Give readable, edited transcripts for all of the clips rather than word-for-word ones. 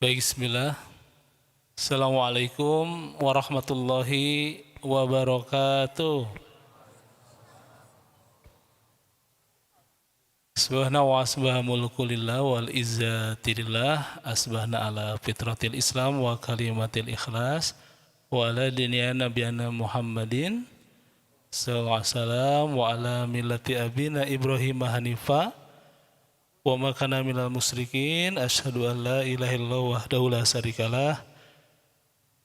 Baik, bismillah. Assalamualaikum warahmatullahi wabarakatuh. Subhana wa asbaha mulku lillah wal izzatillah asbahna ala fitratil islam wa kalimatil ikhlas wa ala dinina nabiyana Muhammadin sallallahu alaihi wasallam wa ala millati abina Ibrahim hanifa wa ma kana minal musyrikin asyhadu an la ilaha illallah wahdahu la syarikalah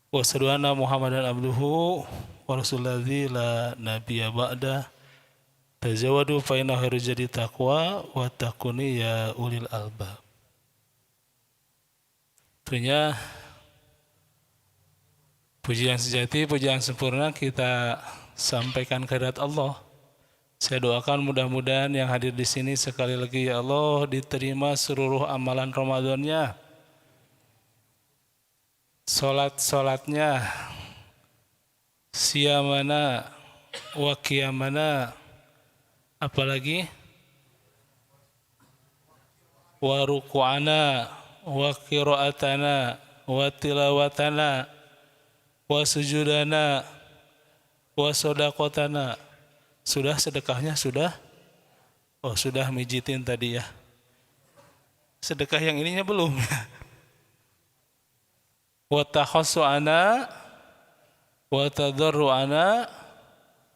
wa asyhadu anna Muhammadan abduhu wa rasulullahi la nabiyya ba'da. Tazawwadu fa inna khairu zadi taqwa wa taquni ya ulil albab. Tentunya puji yang sejati, puji yang sempurna kita sampaikan kehadirat Allah. Saya doakan mudah-mudahan yang hadir di sini sekali lagi ya Allah diterima seluruh amalan Ramadannya. Salat-salatnya, siyamana, wa qiyamana, apalagi wa ruku'ana, wa qira'atana, wa tilawatana, wa sujudana, wa sodakotana. Sudah sedekahnya? Sudah? Oh sudah mijitin tadi ya. Sedekah yang ininya belum. Wa takhassu'ana, wa tadarru'ana,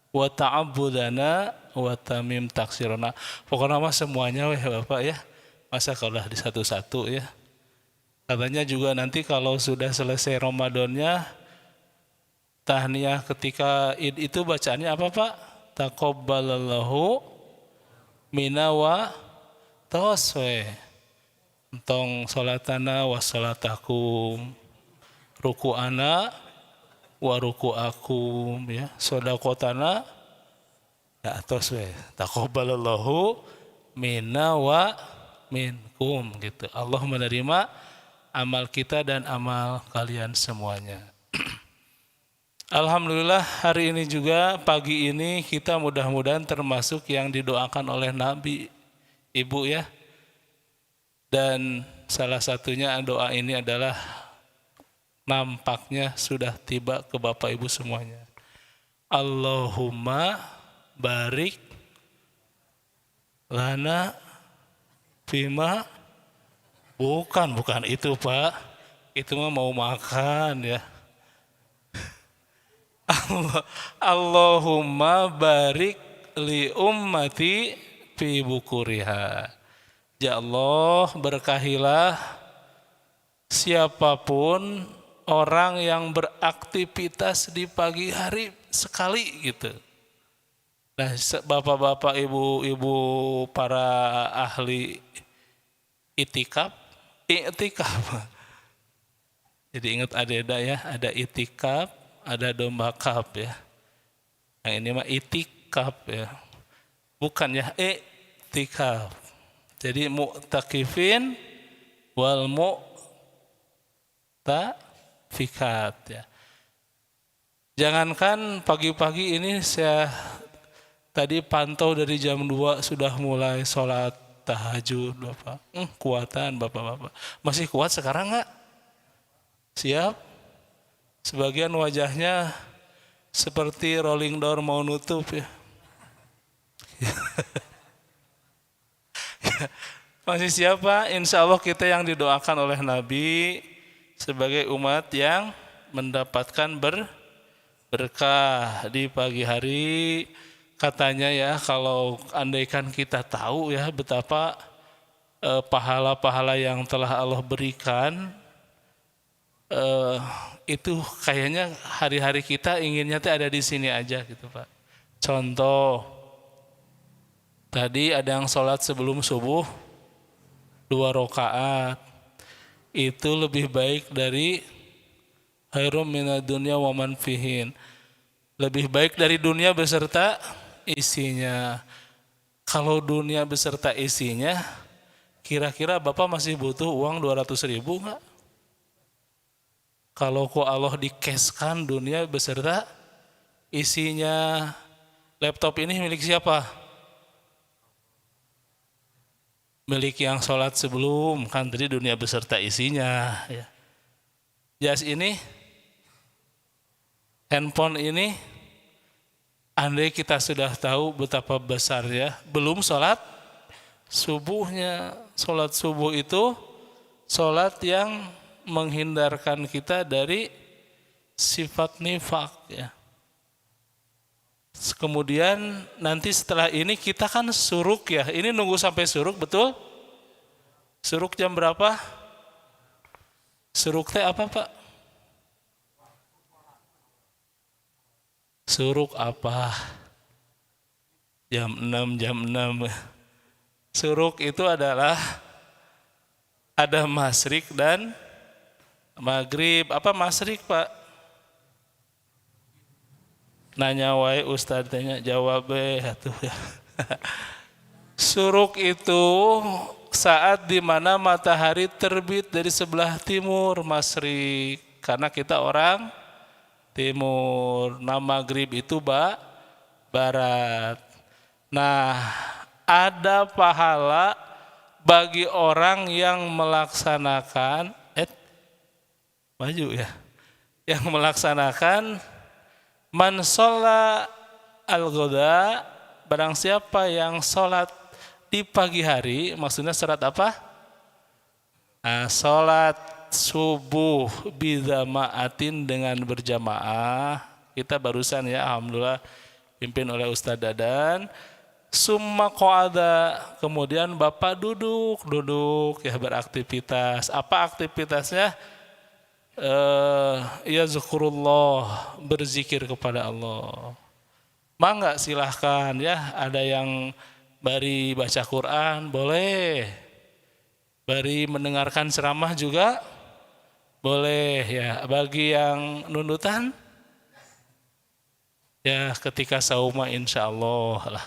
wa ta'abbudana, wa tamim taksirana. Pokoknya mah semuanya weh Bapak ya. Masa kalau di satu-satu ya. Katanya juga nanti kalau sudah selesai Ramadannya, tahniyah ketika Id itu bacaannya apa Pak? Taqabbalallahu minna wa tawaswe. Entong salatana wa salatakum, ruku'ana wa ruku'akum ya, sodakotana ya atos we. Taqabbalallahu minna wa minkum gitu. Allah menerima amal kita dan amal kalian semuanya. Alhamdulillah hari ini juga pagi ini kita mudah-mudahan termasuk yang didoakan oleh Nabi Ibu ya. Dan salah satunya doa ini adalah nampaknya sudah tiba ke Bapak Ibu semuanya. Allahumma barik lana fima. Bukan itu Pak. Itu mah mau makan ya. Allahumma barik li ummati fi bukuriha. Ya Allah berkahilah siapapun orang yang beraktivitas di pagi hari sekali gitu. Nah bapak-bapak ibu-ibu para ahli iktikaf. Jadi ingat ada ya, ada iktikaf, ada domba kaf ya. Yang ini mah iktikaf ya. Bukan ya iktikaf. Jadi mu'takifin wal mu'tafikat ya. Jangankan pagi-pagi ini saya tadi pantau dari jam 2 sudah mulai sholat tahajud Bapak. Kuatan Bapak-bapak. Masih kuat sekarang enggak? Siap? Sebagian wajahnya seperti rolling door mau nutup ya. Masih siapa? Insya Allah kita yang didoakan oleh Nabi sebagai umat yang mendapatkan berkah di pagi hari. Katanya ya kalau andaikan kita tahu ya betapa pahala-pahala yang telah Allah berikan, itu kayaknya hari-hari kita inginnya tuh ada di sini aja gitu Pak. Contoh, tadi ada yang sholat sebelum subuh 2 rakaat, itu lebih baik dari khairum minad dunya wa man fihin. Lebih baik dari dunia beserta isinya. Kalau dunia beserta isinya, kira-kira Bapak masih butuh uang 200.000 enggak? Kalau ku Allah dikeskan dunia beserta isinya. Laptop ini milik siapa? milik yang sholat sebelum, kan tadi dunia beserta isinya ya. Jas ini, handphone ini, andai kita sudah tahu betapa besarnya, belum sholat subuhnya. Sholat subuh itu sholat yang menghindarkan kita dari sifat nifak ya. Kemudian nanti setelah ini kita kan suruk ya. Ini nunggu sampai suruk, betul? Suruk jam berapa? Suruk teh apa Pak? Suruk apa? Jam 6, jam 6. Suruk itu adalah ada masyrik dan maghrib. Apa masyrik Pak? Nanya wae Ustadz tanya jawab atuh ya. Suruk itu saat di mana matahari terbit dari sebelah timur, masyrik. Karena kita orang timur. Nah maghrib itu barat. Nah ada pahala bagi orang yang melaksanakan maju ya, yang melaksanakan man sholla al-ghoda, barang siapa yang sholat di pagi hari, maksudnya sholat apa? Sholat subuh bidzama'atin dengan berjamaah. Kita barusan ya, alhamdulillah pimpin oleh Ustadz Dadan. Summa qa'ada, kemudian Bapak duduk ya beraktivitas. Apa aktivitasnya? Ya zikrullah, berzikir kepada Allah. Mangga silahkan ya, ada yang bari baca Quran boleh, bari mendengarkan ceramah juga boleh ya. Bagi yang nunutan ya ketika sauma insya Allah lah.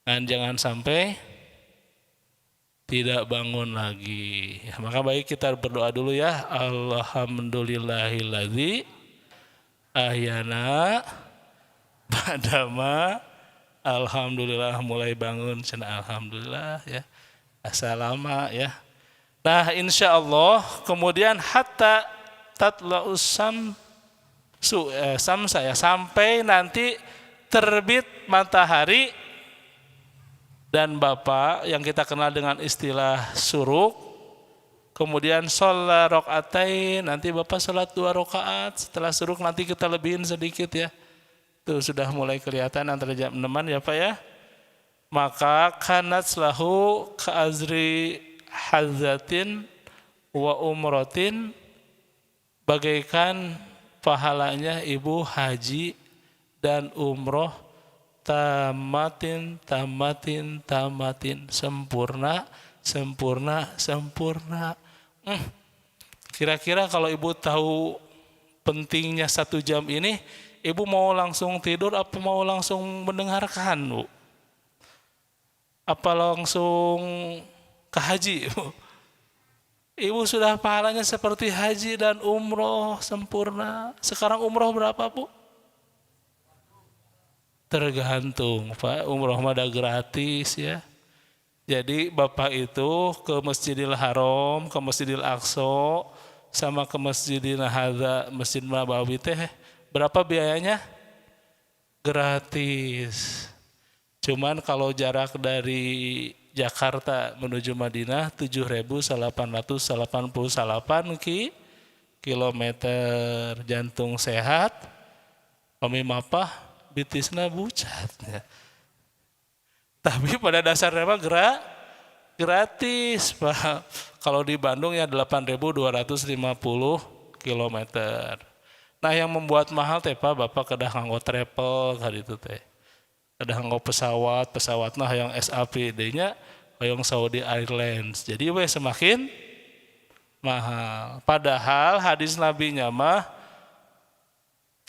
Dan jangan sampai tidak bangun lagi. Ya, maka baik kita berdoa dulu ya. Alhamdulillahilladzi ahyana ba'dama, alhamdulillah mulai bangun cenah alhamdulillah ya. Assalamu ya. Nah, insya Allah kemudian hatta tatla'us samsa ya, sampai nanti terbit matahari. Dan Bapak yang kita kenal dengan istilah suruk, kemudian sholat rokaatain, nanti Bapak sholat 2 rakaat, setelah suruk nanti kita lebihin sedikit ya. Tuh sudah mulai kelihatan antara jam 6 ya Pak ya. Maka kanat lahu ka'azri hazatin wa umrotin, bagaikan pahalanya ibu haji dan umroh, tamatin, sempurna. Kira-kira kalau ibu tahu pentingnya 1 jam ini, ibu mau langsung tidur apa mau langsung mendengarkan Bu? Apa langsung ke haji Bu? Ibu sudah pahalanya seperti haji dan umroh sempurna. Sekarang umroh berapa Bu? Tergantung Pak, umroh mah ada gratis ya. Jadi Bapak itu ke Masjidil Haram, ke Masjidil Aqsa, sama ke Masjidil Hadza, Masjid Nabawi teh berapa biayanya? Gratis. Cuman kalau jarak dari Jakarta menuju Madinah 7.888 kilometer. Jantung sehat, pami mapah, bitisna bucat ya. Tapi pada dasarnya mah gratis Pak. Kalau di Bandung ya 8.250 kilometer. Nah yang membuat mahal teh Pak, Bapak kedah nganggo travel kali itu teh. Kedah nganggo pesawatnya yang SAPD-nya yang Saudi Airlines. Jadi we semakin mahal. Padahal hadis Nabi-nya mah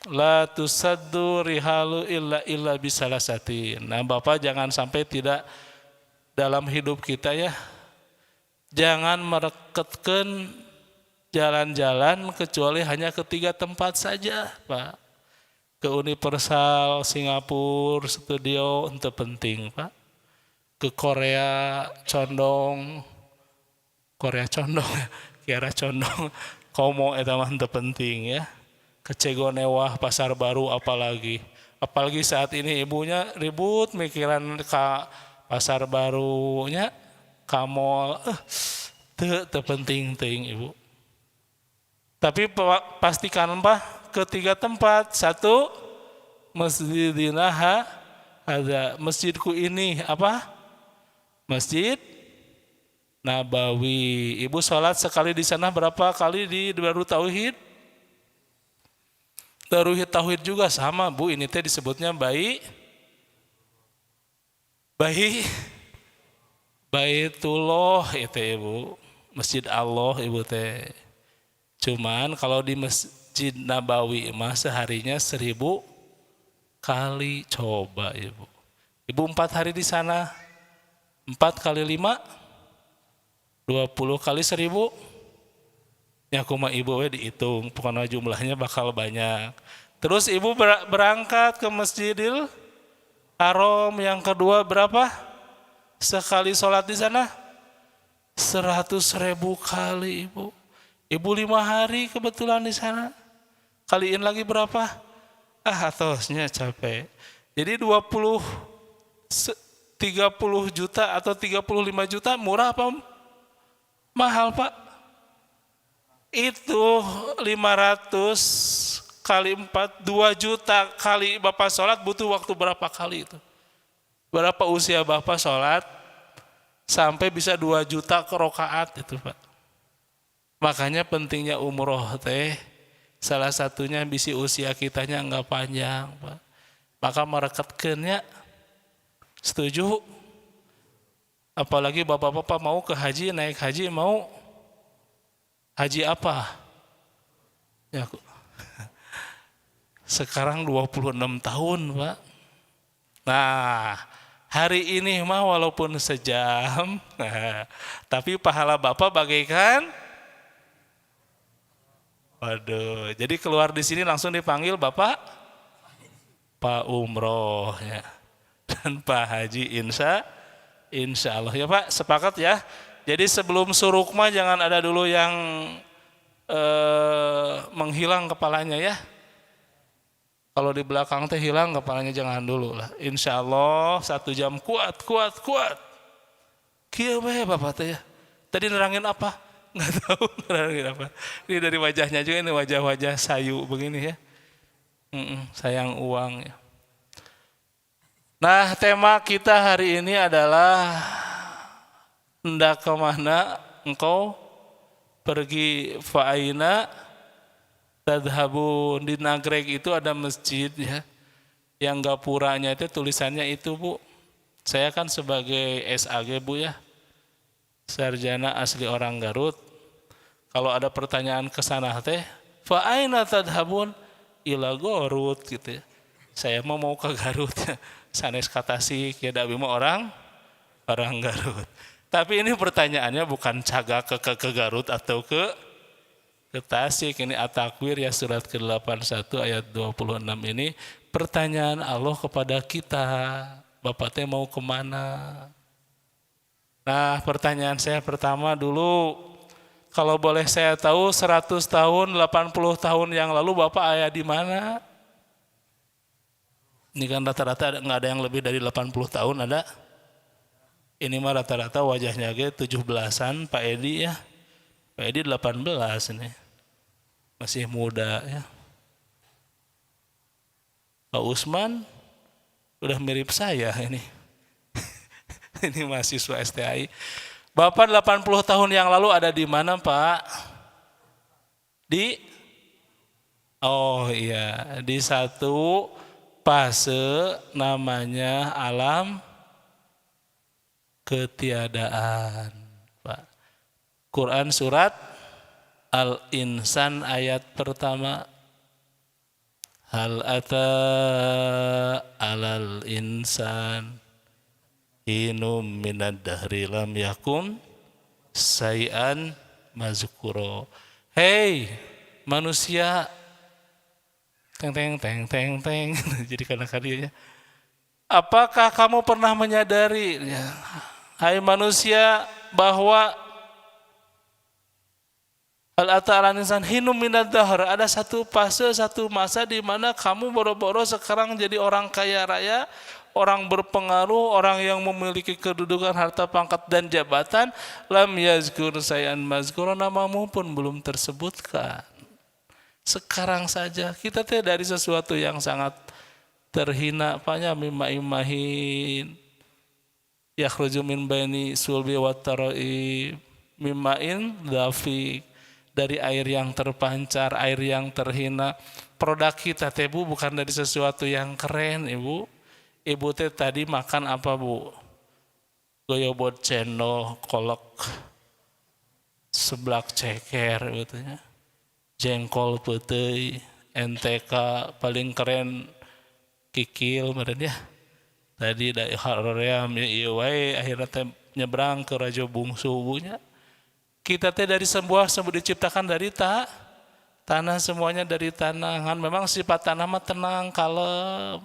la tusaddu rihalu illa bisalasatin. Nah Bapak jangan sampai tidak dalam hidup kita ya, jangan merekatkan jalan-jalan kecuali hanya ke 3 tempat saja Pak. Ke Universal Singapura Studio itu penting Pak. ke Korea condong, Kiara condong, komo eta mah teu penting ya. Ke Cegonewah, Pasar Baru apalagi. Apalagi saat ini ibunya ribut mikiran ke Pasar Barunya, ka mall, teu penting ibu. Tapi pastikan ke 3 tempat. 1, Masjidinaha ada masjidku ini apa? Masjid Nabawi. Ibu sholat sekali di sana berapa kali di Darut Tauhid? Darut Tauhid juga sama Bu, ini teh disebutnya Baitullah itu Ibu. Masjid Allah Ibu teh. Cuman kalau di Masjid Nabawi mah seharinya 1000 kali coba Ibu. Ibu 4 hari di sana, 4 kali 5 20 kali 1000. Ya kumaha ibu dihitung, pokoknya jumlahnya bakal banyak. Terus ibu berangkat ke Masjidil Haram yang kedua berapa? Sekali sholat di sana 100.000 kali ibu. Ibu 5 hari kebetulan di sana. Kaliin lagi berapa? Atosnya capek. Jadi 30 juta atau 35 juta murah apa mahal Pak? Itu 500 kali 4, 2 juta kali Bapak sholat butuh waktu berapa kali itu? Berapa usia Bapak sholat sampai bisa 2 juta ke rakaat itu Pak? Makanya pentingnya umroh teh, salah satunya bisi usia kitanya enggak panjang Pak. Maka merekatkeunnya, setuju? Apalagi bapak-bapak mau ke haji, naik haji mau haji apa? Ya, sekarang 26 tahun Pak. Nah hari ini mah walaupun sejam, tapi pahala bapak bagaikan, waduh. Jadi keluar di sini langsung dipanggil Bapak Pak Umroh ya. Dan Pak Haji Insya Allah ya Pak, sepakat ya. Jadi sebelum surukma jangan ada dulu yang menghilang kepalanya ya. Kalau di belakang teh hilang kepalanya jangan dulu lah. Insya Allah 1 jam kuat. Kieu bae Bapak teh ya. Tadi nerangin apa? Nggak tahu nerangin apa. Ini dari wajahnya juga, ini wajah-wajah sayu begini ya. Sayang uang ya. Nah tema kita hari ini adalah hendak kemana engkau pergi, fa'aina tadhabun. Di Nagreg itu ada masjid ya, yang gapuranya itu tulisannya itu Bu. Saya kan sebagai SAG Bu ya, sarjana asli orang Garut. Kalau ada pertanyaan ke sana teh, fa'aina tadhabun? Ila Garut gitu ya. Saya mau ke Garut. Sanes kata sih ya dabi mah orang Garut. Tapi ini pertanyaannya bukan cagak ke Garut atau ke Tasik. Ini At-Takwir ya, surat ke-81 ayat 26 ini pertanyaan Allah kepada kita. Bapak teh mau kemana? Nah pertanyaan saya pertama dulu, kalau boleh saya tahu 100 tahun, 80 tahun yang lalu Bapak ayah di mana? Ini kan rata-rata nggak ada yang lebih dari 80 tahun ada. Ini mah rata-rata wajahnya ge 17-an Pak Edi ya. Pak Edi 18 ini. Masih muda ya. Pak Usman udah mirip saya ini. Ini mahasiswa STI. Bapak 80 tahun yang lalu ada di mana Pak? Oh iya, di satu fase namanya alam ketiadaan Pak. Quran surat Al-Insan ayat pertama. Hal ata alal insan hinum minad dahri lam yakun sayan mazkuro. Hei manusia, teng. Jadi kadang-kadang Apakah kamu pernah menyadari, ya, hai manusia, bahwa al-ata ala insan hinum minad dahr, ada satu fase, satu masa di mana kamu boro-boro sekarang jadi orang kaya raya, orang berpengaruh, orang yang memiliki kedudukan, harta, pangkat dan jabatan. Lam yazkur sayan mazkur, namamu pun belum tersebutkan. Sekarang saja kita dari sesuatu yang sangat terhina, apanya, mimma-imahin yakhruju min baini sulbi wa tara'i mimma'in dafiq, dari air yang terpancar, air yang terhina. Produk kita teh Bu bukan dari sesuatu yang keren, Ibu. Ibu teh tadi makan apa Bu? Goyobot cendol, kolak, seblak ceker katanya. Jengkol putih, NTK paling keren kikil meureun ya. Tadi dari Haroream ieu wae akhirna teh nyebrang ke Rajo Bungsu bunya. Kita teh dari sebuah diciptakan dari tanah, semuanya dari tanah. Kan memang sifat tanah mah tenang, kalem.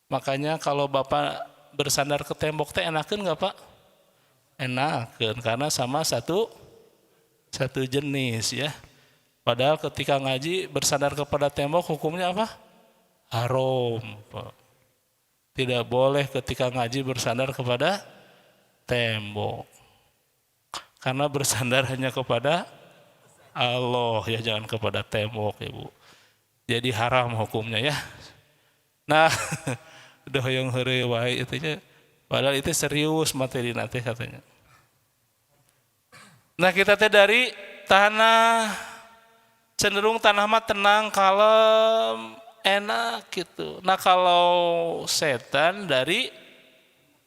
Makanya kalau Bapak bersandar ke tembok teh enakeun enggak Pak? Enakeun, karena sama satu jenis ya. Padahal ketika ngaji bersandar kepada tembok hukumnya apa? Haram, Pak. Tidak boleh ketika ngaji bersandar kepada tembok. Karena bersandar hanya kepada Allah ya, jangan kepada tembok Ibu. Jadi haram hukumnya ya. Nah, udah yang heureuy wae itunya. Padahal itu serius materi nanti katanya. Nah, kita teh dari tanah, cenderung tanah mah tenang, kalem, enak gitu. Nah, kalau setan dari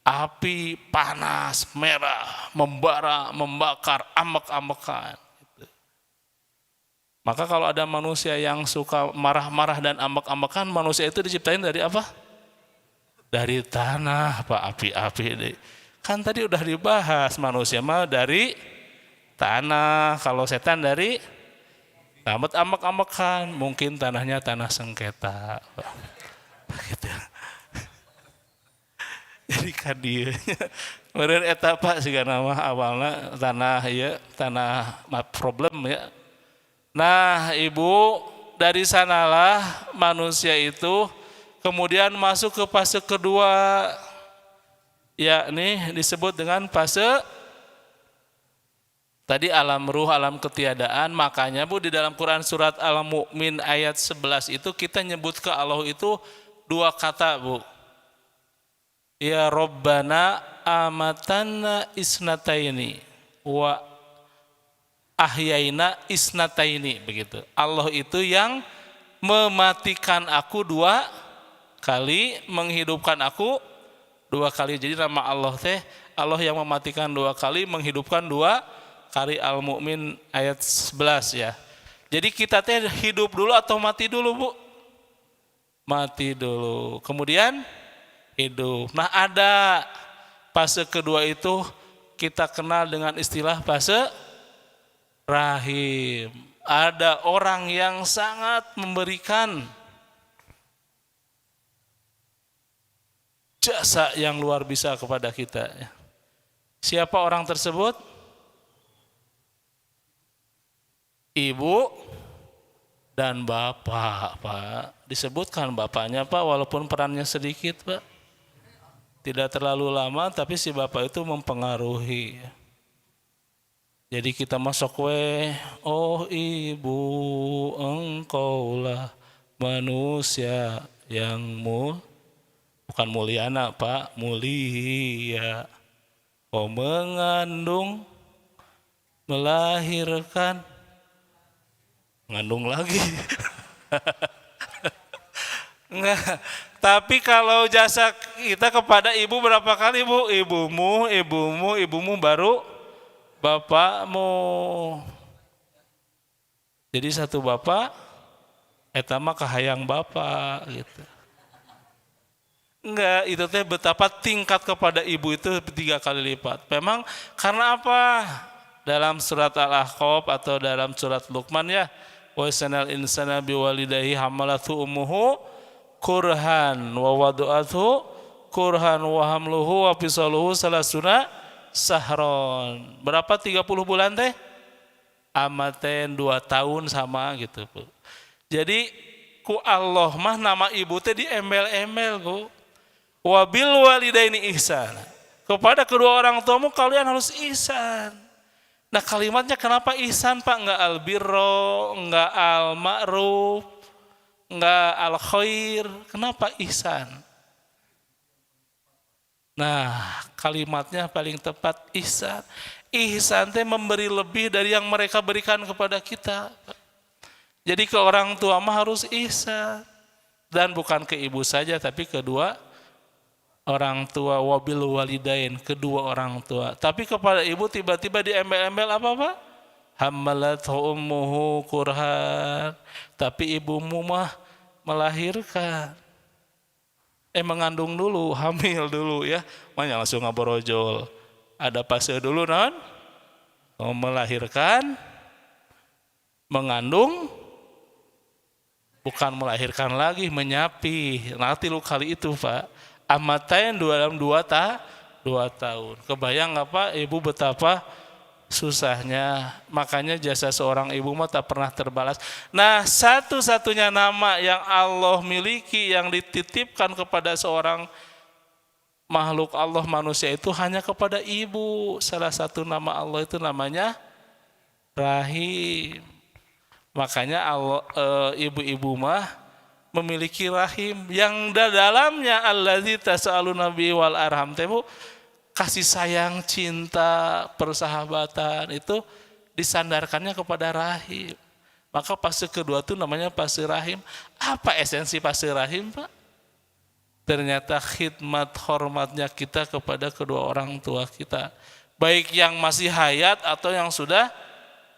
api panas, merah, membara, membakar, ambek-ambekan. Gitu. Maka kalau ada manusia yang suka marah-marah dan ambek-ambekan, manusia itu diciptain dari apa? Dari tanah, Pak, api-api. Kan tadi udah dibahas, manusia mah dari tanah, kalau setan dari rambut ambek-ambekan, mungkin tanahnya tanah sengketa. Gitu. Jadi kan dia meureun eta Pak sigana mah awalna tanah ya, tanah problem ya. Nah, Ibu, dari sanalah manusia itu kemudian masuk ke fase kedua, yakni disebut dengan fase tadi alam ruh, alam ketiadaan. Makanya Bu di dalam Quran surat Al-Mu'min ayat 11 itu kita nyebut ke Allah itu dua kata Bu. Ya Rabbana amatana isnataini wa ahyaina isnataini, begitu. Allah itu yang mematikan aku dua kali, menghidupkan aku dua kali. Jadi nama Allah teh Allah yang mematikan dua kali, menghidupkan dua kali. Al-Mu'min ayat 11 ya. Jadi kita teh hidup dulu atau mati dulu Bu? Mati dulu, kemudian hidup. Nah, ada fase kedua itu kita kenal dengan istilah fase rahim. Ada orang yang sangat memberikan jasa yang luar biasa kepada kita. Siapa orang tersebut? Ibu dan bapak, Pak. Disebutkan bapaknya Pak, walaupun perannya sedikit Pak. Tidak terlalu lama, tapi si bapak itu mempengaruhi. Jadi kita masuk oh ibu, engkaulah manusia yang bukan mulyana Pak, mulia. Kau mengandung, melahirkan, mengandung lagi. Enggak. Tapi kalau jasa kita kepada ibu berapa kali Bu? Ibumu baru bapakmu. Jadi satu bapak eta mah kahayang bapak gitu. Enggak, itu teh betapa tingkat kepada ibu itu 3 kali lipat. Memang karena apa? Dalam surat Al-Ahqaf atau dalam surat Luqman ya, wa sanal insana biwalidayhi hamalathu ummuhu kurhan wa wadu'athu kurhan wa hamluhu wa fisaluhu salasuna sahron. Berapa 30 bulan teh? Amaten 2 tahun sama gitu Bu. Jadi ku Allah mah nama ibu teh diembel-embel Bu. Wabil walidaini ihsan. Kepada kedua orang tuamu kalian harus ihsan. Nah kalimatnya kenapa ihsan Pak? Enggak albirro, enggak al-ma'ruf, enggak al-khair. Kenapa ihsan? Nah kalimatnya paling tepat ihsan. Ihsan teh memberi lebih dari yang mereka berikan kepada kita. Jadi ke orang tua mah harus ihsan. Dan bukan ke ibu saja tapi kedua orang tua, wabil walidain, kedua orang tua. Tapi kepada ibu tiba-tiba diembel-embel apa Pak? Hammalathu ummuhu kurhan. Tapi ibumu mah melahirkan. Mengandung dulu, hamil dulu ya. Makanya langsung ngaborojol. Ada fase dulu non? Melahirkan, mengandung, bukan melahirkan lagi, menyapi. Nanti lu kali itu Pak. Amatain dalam 2 tahun. Kebayang nggak Pak ibu betapa susahnya. Makanya jasa seorang ibu mah tak pernah terbalas. Nah satu-satunya nama yang Allah miliki yang dititipkan kepada seorang makhluk Allah manusia itu hanya kepada ibu. Salah satu nama Allah itu namanya Rahim. Makanya Allah, ibu-ibu mah memiliki rahim yang dalamnya allazi tas'aluna nabi wal arham temu kasih sayang, cinta, persahabatan itu disandarkannya kepada rahim. Maka fase kedua itu namanya fase rahim. Apa esensi fase rahim Pak? Ternyata khidmat hormatnya kita kepada kedua orang tua kita, baik yang masih hayat atau yang sudah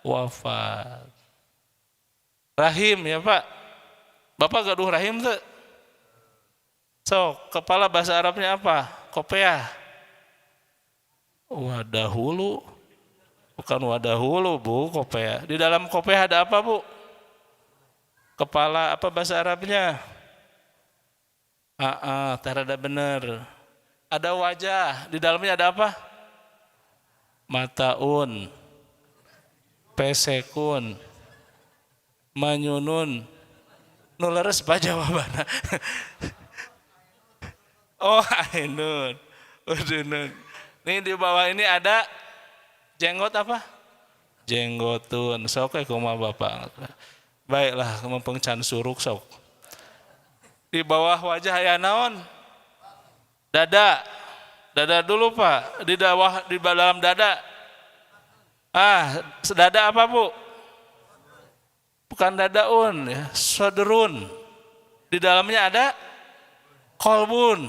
wafat. Rahim ya Pak. Bapak gaduh rahim tuh. So, kepala bahasa Arabnya apa? Kopeah. Wadahulu. Bukan wadahulu Bu, kopeah. Di dalam kopeah ada apa Bu? Kepala apa bahasa Arabnya? Terada bener. Ada wajah. Di dalamnya ada apa? Mataun. Pesekun. Manyunun. Nuleres apa jawabannya? Oh ainun. Udunun. Nih di bawah ini ada jenggot apa? Jenggotun. Sok kumaha Bapak. Baiklah mumpung can suruk sok. Di bawah wajah aya naon? Dada. Dada dulu Pak. Di dalam dada. Dada apa Bu? Bukan dadaun ya, sodrun. Di dalamnya ada kolbun.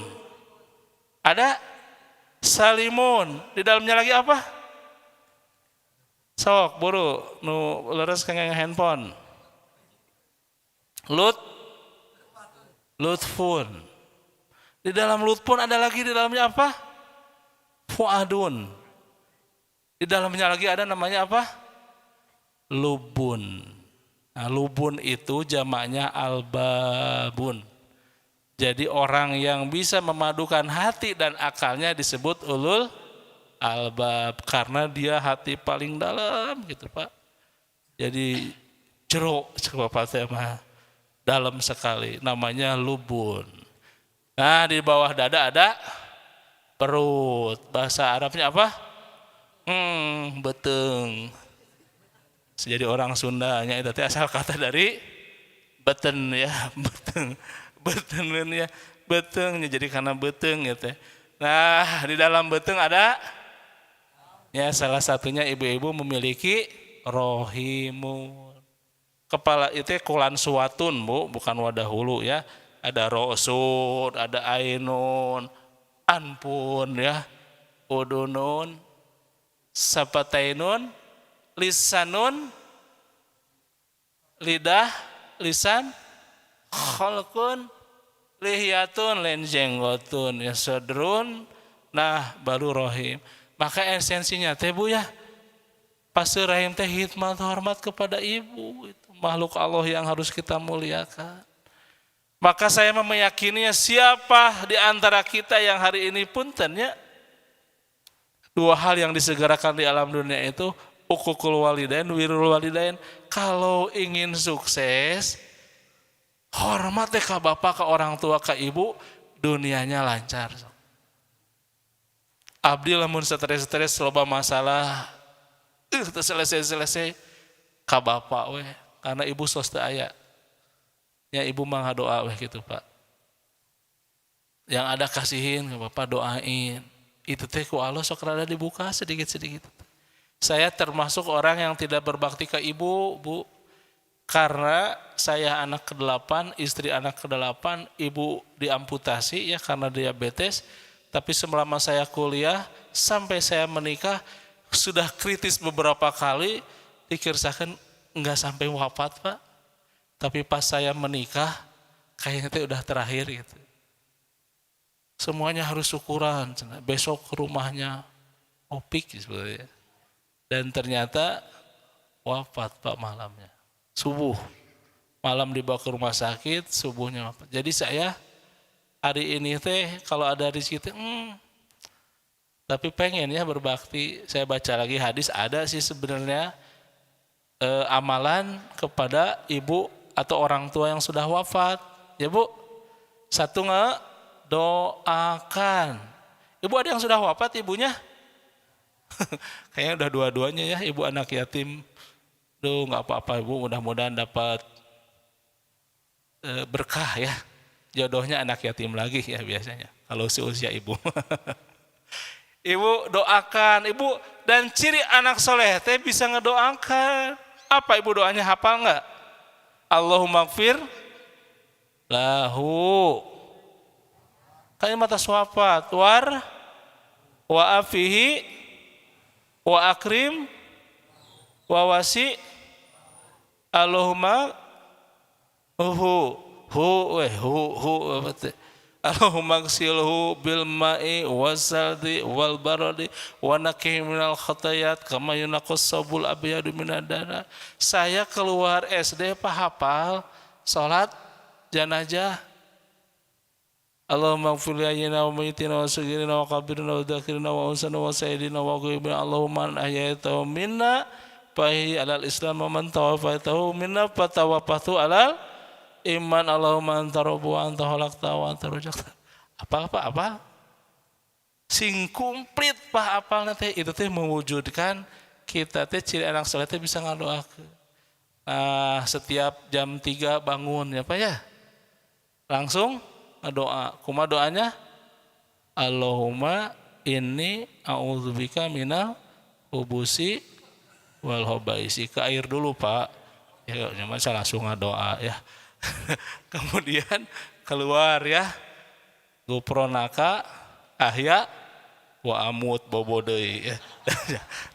Ada salimun. Di dalamnya lagi apa? Sok buru nu leres kengeng handphone. Lutfun. Di dalam lutfun ada lagi di dalamnya apa? Fuadun. Di dalamnya lagi ada namanya apa? Lubun. Nah, lubun itu jamaknya albabun. Jadi orang yang bisa memadukan hati dan akalnya disebut ulul albab karena dia hati paling dalam gitu Pak. Jadi jeruk Bapak mah dalam sekali namanya lubun. Nah di bawah dada ada perut. Bahasa Arabnya apa? Beteng. Jadi orang Sundanya itu asal kata dari beten ya, beteng ya, betengnya jadi karena beteng gitu. Nah di dalam beteng ada ya salah satunya ibu-ibu memiliki rohimun. Kepala itu kulan suwatun Bu, bukan wadah hulu ya. Ada rosun, ada ainun, anpun ya, udunun, sapatainun, lisanun, lidah, lisan, khalqun, lihyatun, lenjenggotun, ya sodrun, nah baru rohim. Maka esensinya teh Bu ya, fase rahim teh hikmat hormat kepada ibu, itu makhluk Allah yang harus kita muliakan. Maka saya meyakininya siapa di antara kita yang hari ini puntennya dua hal yang disegerakan di alam dunia itu uququl walidain, wirul walidain. Kalau ingin sukses, hormat deh ke bapak, ke orang tua, ke ibu, dunianya lancar. Abdi lamun stres-stres loba masalah, selesai ka bapak we, karena ibu sos teu aya. Ya ibu mah doa weh gitu Pak. Yang ada kasihin ke Bapak, doain. Itu teh ku Allah sok rada dibuka sedikit-sedikit. Saya termasuk orang yang tidak berbakti ke ibu, Bu. Karena saya anak ke-8, istri anak ke-8, ibu diamputasi ya karena diabetes. Tapi selama saya kuliah sampai saya menikah sudah kritis beberapa kali, dikirsakan enggak sampai wafat Pak. Tapi pas saya menikah, kayaknya itu udah terakhir gitu. Semuanya harus syukuran. Besok ke rumahnya, opik sebenarnya. Dan ternyata wafat Pak malamnya. Subuh. Malam dibawa ke rumah sakit, subuhnya wafat. Jadi saya hari ini teh kalau ada rezeki teh, tapi pengen ya berbakti. Saya baca lagi hadis, ada sih sebenarnya amalan kepada ibu atau orang tua yang sudah wafat, ya Bu. Satu doakan. Ibu ada yang sudah wafat ibunya? Kayaknya udah dua-duanya ya, ibu anak yatim. Duh nggak apa-apa Ibu, mudah-mudahan dapat berkah ya. Jodohnya anak yatim lagi ya biasanya. Kalau seusia ibu. Ibu doakan, ibu, dan ciri anak soleh teh bisa ngedoakan. Apa ibu doanya hafal nggak? Allahumma gfir lahu kalimat aswafat wa afihi wa akrim wa wasi Allahumma hu Allahumma gsilhu bil ma'i wasaldi wal baradi wa naqih minal khatayat kama yunaqas sabul abyadu minad dana. Saya keluar SD Pak hafal salat jenazah. Allahumma ighfir lana wa mayyitina wa saghirina wa kabirina wa dzakirina wa unsana wa sayyidina wa ghaibina. Allahumma ahyaytahu minna fahi alal islam wa man tawaffaytahu minna fatawaffahu alal iman. Allahumma anta rabbu wa anta khalaqta wa anta ruzaqta. Apa? Sing komplit Pak apalna teh itu teh mewujudkan kita teh ciri anak saleh teh bisa ngadoakeun. Nah, setiap jam 3 bangun ya Pak ya. Langsung doa. Kumaha doanya? Allahumma inni a'udzubika minal khubusi wal khabaisi. Ke air dulu Pak. Ya, saya langsung doa ya. Kemudian keluar ya, gupronaka ahya wa amut bobo deui ya.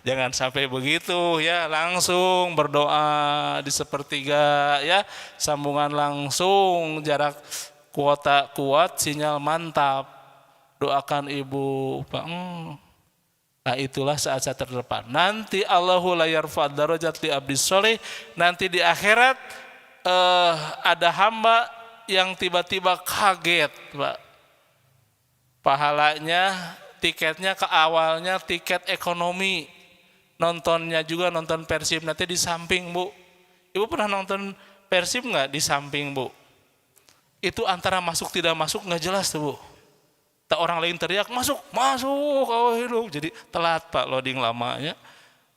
Jangan sampai begitu ya, langsung berdoa di sepertiga ya, sambungan langsung, jarak kuota kuat, sinyal mantap. Doakan ibu Pak. Nah itulah saat-saat terdepan. Nanti Allahu la yarfa' darajat li abdi sholih, nanti di akhirat ada hamba yang tiba-tiba kaget Pak. Pahalanya, tiketnya ke awalnya tiket ekonomi, nontonnya juga nonton Persib, nanti di samping Bu. Ibu pernah nonton Persib nggak di samping Bu? Itu antara masuk tidak masuk nggak jelas tuh Bu. Tak orang lain teriak masuk, oh hidup, jadi telat Pak loading lamanya.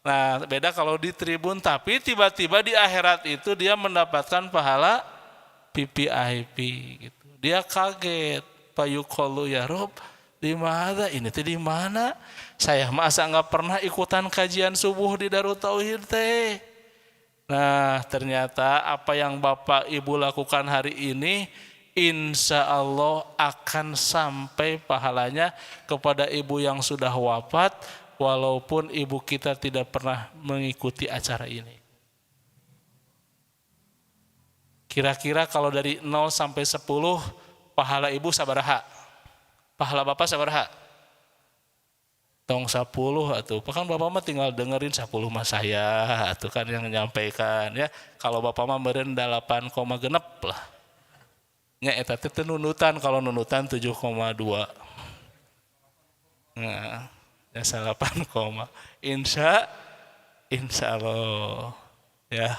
Nah beda kalau di tribun, tapi tiba-tiba di akhirat itu dia mendapatkan pahala PPIP gitu. Dia kaget, Pak Yukolu ya Rob, di mana ini teh di mana? Saya masa nggak pernah ikutan kajian subuh di Darut Tauhid teh. Nah ternyata apa yang Bapak Ibu lakukan hari ini, insya Allah akan sampai pahalanya kepada ibu yang sudah wafat, walaupun ibu kita tidak pernah mengikuti acara ini. Kira-kira kalau dari 0 sampai 10, pahala ibu sabaraha? Pahala bapak sabaraha? Tong 10 atuh. Kan bapak mah tinggal dengerin 10 mah saya atuh kan yang menyampaikan ya. Kalau bapak mah meureun 8, genep lah. nya eta teh nunutan, kalau nunutan 7,2. Nah, ya 8, insya Allah. Ya,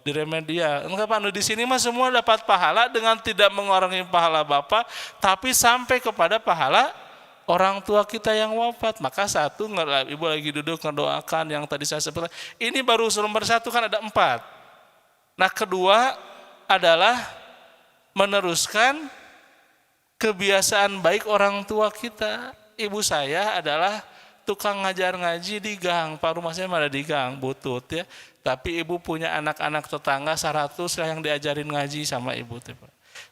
di Remedia. Enggak Pak, di sini mah semua dapat pahala dengan tidak mengurangi pahala Bapak, tapi sampai kepada pahala orang tua kita yang wafat. Maka satu, Ibu lagi duduk ngedoakan yang tadi saya sebutkan. Ini baru nomor 1, kan ada 4. Nah, kedua adalah meneruskan kebiasaan baik orang tua kita. Ibu saya adalah tukang ngajar ngaji di gang. Pak, rumah saya ada di gang, butut ya. Tapi ibu punya anak-anak tetangga 100 lah yang diajarin ngaji sama ibu teh.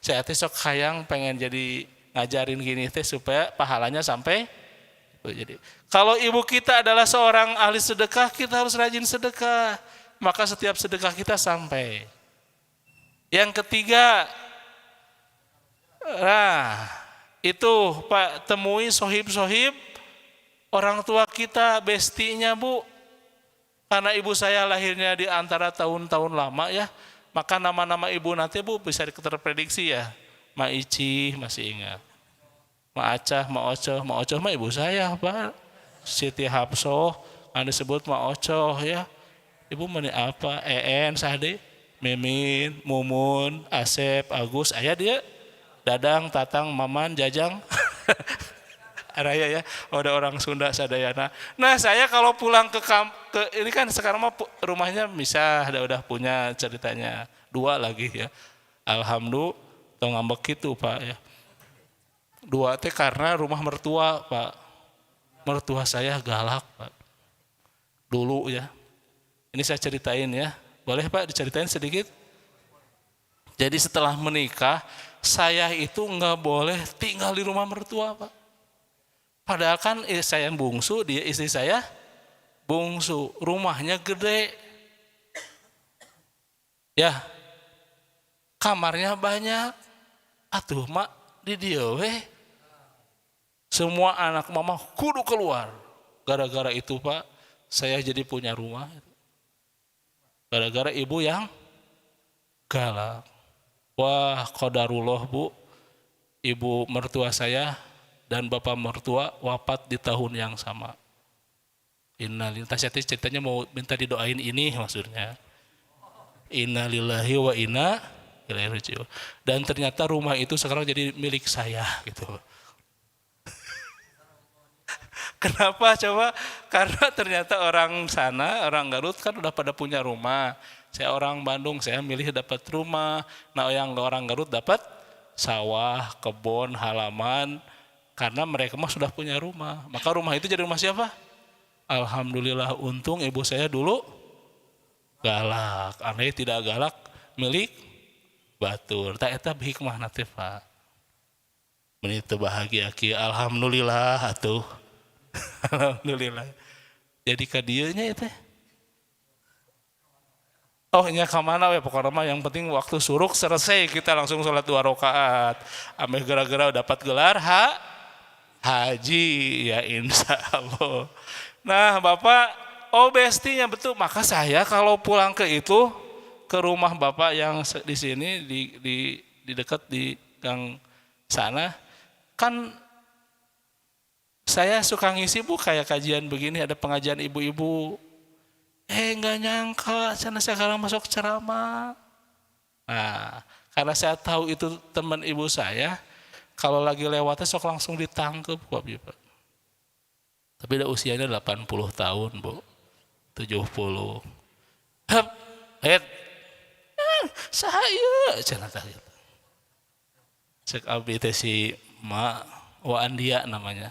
Saya teh sok hayang pengen jadi ngajarin gini teh supaya pahalanya sampai. Jadi kalau ibu kita adalah seorang ahli sedekah, kita harus rajin sedekah. Maka setiap sedekah kita sampai. Yang ketiga, nah itu Pak, temui sohib-sohib orang tua kita, bestinya Bu. Karena ibu saya lahirnya di antara tahun-tahun lama ya, maka nama-nama ibu nanti Bu bisa terprediksi ya. Ma Ici masih ingat, Ma Acah, Ma Ocoh. Ma Ocoh mah ibu saya Pak. Siti Hapsoh, yang disebut Ma Ocoh ya. Ibu mana apa? En, Sade, Mimin, Mumun, Asep, Agus, ayah dia. Dadang, Tatang, Maman, Jajang. Raya ya, ada orang Sunda sadayana. Nah saya kalau pulang ke ini kan sekarang mah rumahnya misah, udah punya ceritanya 2 lagi ya. Alhamdulillah, tong ngambek gitu Pak ya. 2 teh karena rumah mertua Pak. Mertua saya galak Pak. Dulu ya. Ini saya ceritain ya. Boleh Pak diceritain sedikit? Jadi setelah menikah, saya itu nggak boleh tinggal di rumah mertua Pak. Padahal kan saya bungsu, dia istri saya bungsu, rumahnya gede, ya, kamarnya banyak, atuh mak di dia weh, semua anak mama kudu keluar, gara-gara itu Pak, saya jadi punya rumah, gara-gara ibu yang galak. Wah qadarullah Bu, ibu mertua saya dan bapak mertua wafat di tahun yang sama. Innalillahi, ceritanya mau minta didoain ini maksudnya. Innalillahi wa inna ilaihi raji'un. Dan ternyata rumah itu sekarang jadi milik saya gitu. Kenapa coba? Karena ternyata orang sana, orang Garut kan udah pada punya rumah. Saya orang Bandung, saya milih dapat rumah. Nah yang orang Garut dapat sawah, kebun, halaman. Karena mereka mah sudah punya rumah. Maka rumah itu jadi rumah siapa? Alhamdulillah, untung ibu saya dulu galak. Aneh tidak galak milik batur. Tak eta hikmah nanti Pak. Menit bahagia ki alhamdulillah atuh. Alhamdulillah. Jadi kadieunya itu. Oh nya kamana we pokoknya mah yang penting waktu suruk selesai kita langsung sholat 2 rakaat. Ameh gara-gara dapat gelar haji ya insya Allah. Nah Bapak, bestinya betul. Maka saya kalau pulang ke rumah Bapak yang di sini di dekat di gang sana, kan saya suka ngisi Bu kayak kajian begini, ada pengajian ibu-ibu. Nggak nyangka sana sekarang masuk ceramah. Nah karena saya tahu itu teman ibu saya. Kalau lagi lewatnya sok langsung ditangkep kok Pak. Tapi udah usianya 80 tahun Bu. 70. Hep, saya cenah tah gitu. Cek abdi teh si Ma wa Andia namanya.